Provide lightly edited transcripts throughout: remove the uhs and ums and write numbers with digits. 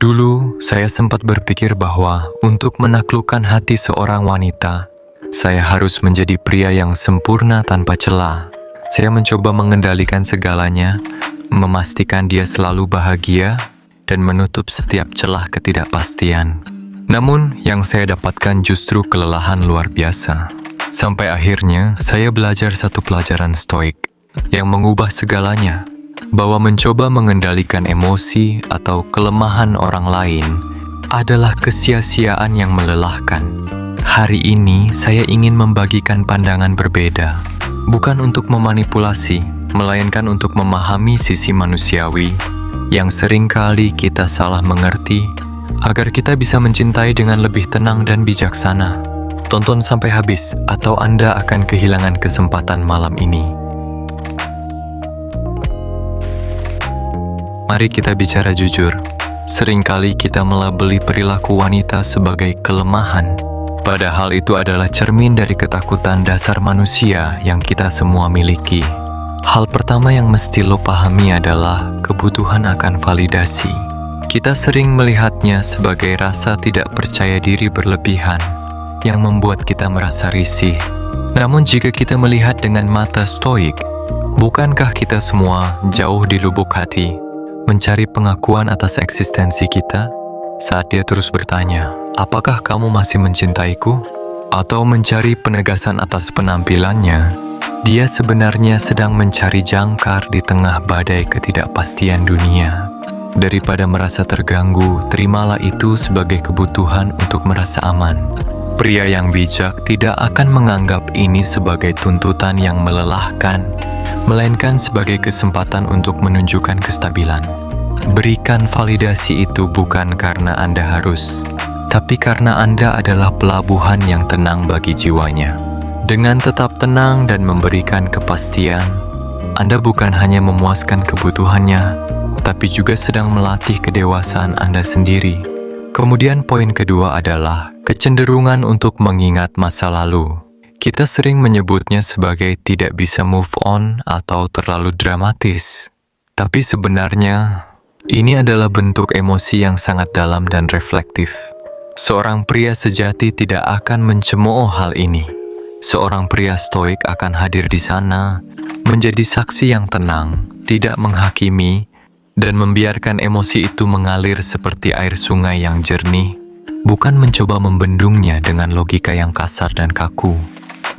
Dulu, saya sempat berpikir bahwa untuk menaklukkan hati seorang wanita, saya harus menjadi pria yang sempurna tanpa celah. Saya mencoba mengendalikan segalanya, memastikan dia selalu bahagia, dan menutup setiap celah ketidakpastian. Namun, yang saya dapatkan justru kelelahan luar biasa. Sampai akhirnya, saya belajar satu pelajaran stoik yang mengubah segalanya, bahwa mencoba mengendalikan emosi atau kelemahan orang lain adalah kesia-siaan yang melelahkan. Hari ini, saya ingin membagikan pandangan berbeda, bukan untuk memanipulasi, melainkan untuk memahami sisi manusiawi yang seringkali kita salah mengerti, agar kita bisa mencintai dengan lebih tenang dan bijaksana. Tonton sampai habis, atau Anda akan kehilangan kesempatan malam ini. Mari kita bicara jujur. Seringkali kita melabeli perilaku wanita sebagai kelemahan, padahal itu adalah cermin dari ketakutan dasar manusia yang kita semua miliki. Hal pertama yang mesti lo pahami adalah kebutuhan akan validasi. Kita sering melihatnya sebagai rasa tidak percaya diri berlebihan yang membuat kita merasa risih. Namun jika kita melihat dengan mata stoik, bukankah kita semua jauh di lubuk hati mencari pengakuan atas eksistensi kita? Saat dia terus bertanya, apakah kamu masih mencintaiku? Atau mencari penegasan atas penampilannya, dia sebenarnya sedang mencari jangkar di tengah badai ketidakpastian dunia. Daripada merasa terganggu, terimalah itu sebagai kebutuhan untuk merasa aman. Pria yang bijak tidak akan menganggap ini sebagai tuntutan yang melelahkan, melainkan sebagai kesempatan untuk menunjukkan kestabilan. Berikan validasi itu bukan karena Anda harus, tapi karena Anda adalah pelabuhan yang tenang bagi jiwanya. Dengan tetap tenang dan memberikan kepastian, Anda bukan hanya memuaskan kebutuhannya, tapi juga sedang melatih kedewasaan Anda sendiri. Kemudian poin kedua adalah kecenderungan untuk mengingat masa lalu. Kita sering menyebutnya sebagai tidak bisa move on atau terlalu dramatis. Tapi sebenarnya, ini adalah bentuk emosi yang sangat dalam dan reflektif. Seorang pria sejati tidak akan mencemooh hal ini. Seorang pria stoik akan hadir di sana, menjadi saksi yang tenang, tidak menghakimi, dan membiarkan emosi itu mengalir seperti air sungai yang jernih, bukan mencoba membendungnya dengan logika yang kasar dan kaku.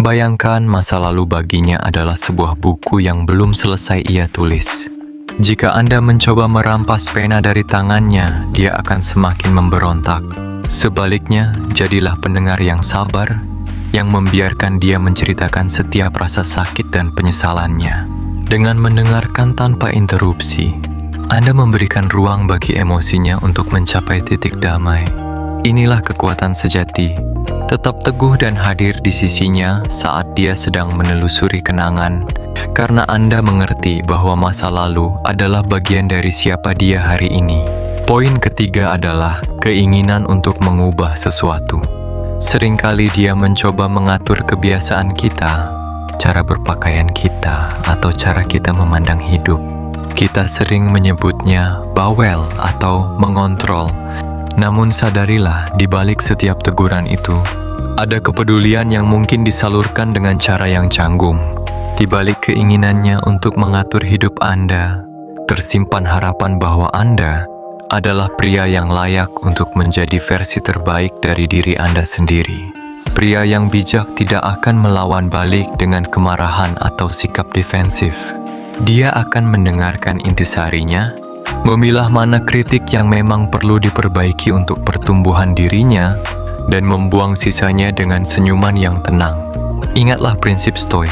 Bayangkan masa lalu baginya adalah sebuah buku yang belum selesai ia tulis. Jika Anda mencoba merampas pena dari tangannya, dia akan semakin memberontak. Sebaliknya, jadilah pendengar yang sabar, yang membiarkan dia menceritakan setiap rasa sakit dan penyesalannya. Dengan mendengarkan tanpa interupsi, Anda memberikan ruang bagi emosinya untuk mencapai titik damai. Inilah kekuatan sejati. Tetap teguh dan hadir di sisinya saat dia sedang menelusuri kenangan, karena Anda mengerti bahwa masa lalu adalah bagian dari siapa dia hari ini. Poin ketiga adalah keinginan untuk mengubah sesuatu. Seringkali dia mencoba mengatur kebiasaan kita, cara berpakaian kita, atau cara kita memandang hidup. Kita sering menyebutnya bawel atau mengontrol. Namun sadarilah, di balik setiap teguran itu, ada kepedulian yang mungkin disalurkan dengan cara yang canggung. Di balik keinginannya untuk mengatur hidup Anda, tersimpan harapan bahwa Anda adalah pria yang layak untuk menjadi versi terbaik dari diri Anda sendiri. Pria yang bijak tidak akan melawan balik dengan kemarahan atau sikap defensif. Dia akan mendengarkan intisarinya, memilah mana kritik yang memang perlu diperbaiki untuk pertumbuhan dirinya, dan membuang sisanya dengan senyuman yang tenang. Ingatlah prinsip stoik.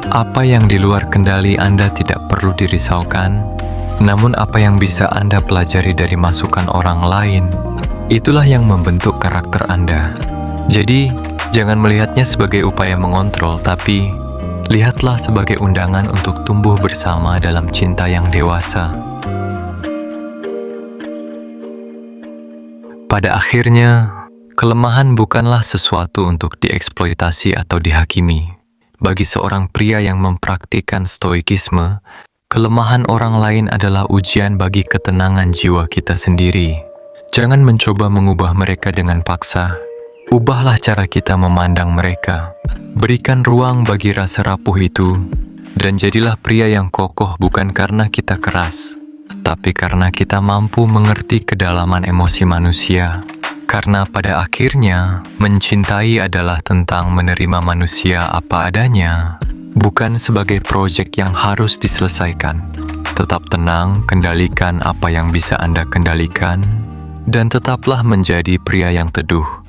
Apa yang di luar kendali Anda tidak perlu dirisaukan, namun apa yang bisa Anda pelajari dari masukan orang lain, itulah yang membentuk karakter Anda. Jadi, jangan melihatnya sebagai upaya mengontrol, tapi lihatlah sebagai undangan untuk tumbuh bersama dalam cinta yang dewasa. Pada akhirnya, kelemahan bukanlah sesuatu untuk dieksploitasi atau dihakimi. Bagi seorang pria yang mempraktikkan stoikisme, kelemahan orang lain adalah ujian bagi ketenangan jiwa kita sendiri. Jangan mencoba mengubah mereka dengan paksa. Ubahlah cara kita memandang mereka. Berikan ruang bagi rasa rapuh itu, dan jadilah pria yang kokoh bukan karena kita keras, tapi karena kita mampu mengerti kedalaman emosi manusia. Karena pada akhirnya, mencintai adalah tentang menerima manusia apa adanya, bukan sebagai proyek yang harus diselesaikan. Tetap tenang, kendalikan apa yang bisa Anda kendalikan, dan tetaplah menjadi pria yang teduh.